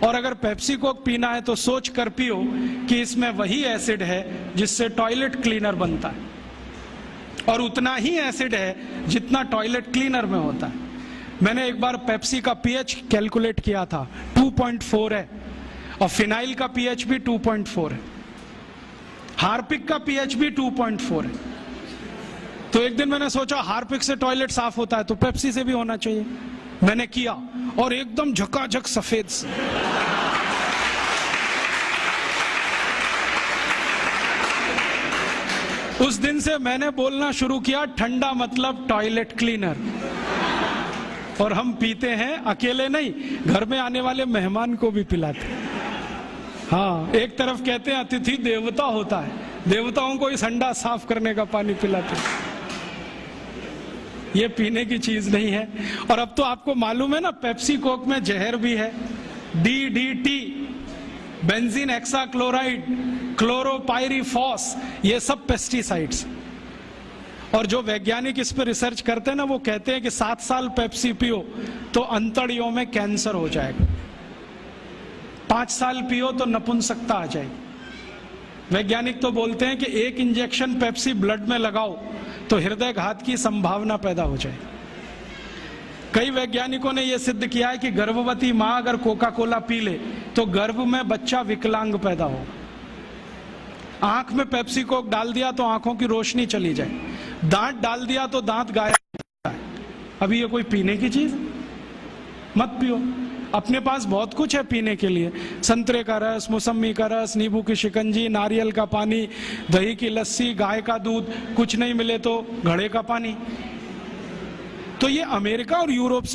और अगर Pepsi Coke पीना है तो सोच कर पियो कि इसमें वही एसिड है जिससे टॉयलेट क्लीनर बनता है, और उतना ही एसिड है जितना टॉयलेट क्लीनर में होता है। मैंने एक बार पेप्सी का पीएच कैलकुलेट किया था, 2.4 है, और फिनाइल का पीएच भी 2.4 है, हार्पिक का पीएच भी 2.4 है। तो एक दिन मैंने सोचा हार्पिक से टॉयलेट साफ होता है तो पेप्सी से भी होना चाहिए। मैंने किया और एकदम झकाझक सफेद से। उस दिन से मैंने बोलना शुरू किया ठंडा मतलब टॉयलेट क्लीनर। और हम पीते हैं, अकेले नहीं, घर में आने वाले मेहमान को भी पिलाते हैं। हाँ, एक तरफ कहते हैं अतिथि देवता होता है, देवताओं को ही संडा साफ करने का पानी पिलाते हैं। ये पीने की चीज नहीं है। और अब तो आपको मालूम है ना, पेप्सी कोक में जहर भी है, DDT, बेंजीन हेक्साक्लोराइड, क्लोरोपाइरीफॉस, ये सब पेस्टिसाइड्स। और जो वैज्ञानिक इस पर रिसर्च करते हैं ना, वो कहते हैं कि 7 साल पेप्सी पियो तो अंतड़ियों में कैंसर हो जाएगा, 5 साल पियो तो नपुंसकता आ जाएगी। वैज्ञानिक तो बोलते हैं कि 1 इंजेक्शन पेप्सी ब्लड में लगाओ तो हृदय घात की संभावना पैदा हो जाए। कई वैज्ञानिकों ने यह सिद्ध किया है कि गर्भवती मां अगर कोका कोला पी ले तो गर्भ में बच्चा विकलांग पैदा होगा। आंख में पेप्सी कोक डाल दिया तो आंखों की रोशनी चली जाए, दांत डाल दिया तो दांत गायब हो जाता है। अभी ये कोई पीने की चीज? मत पियो। अपने पास बहुत कुछ है पीने के लिए, संतरे का रस, मौसमी का रस, नींबू की शिकंजी, नारियल का पानी, दही की लस्सी, गाय का दूध, कुछ नहीं मिले तो घड़े का पानी। तो ये अमेरिका और यूरोप से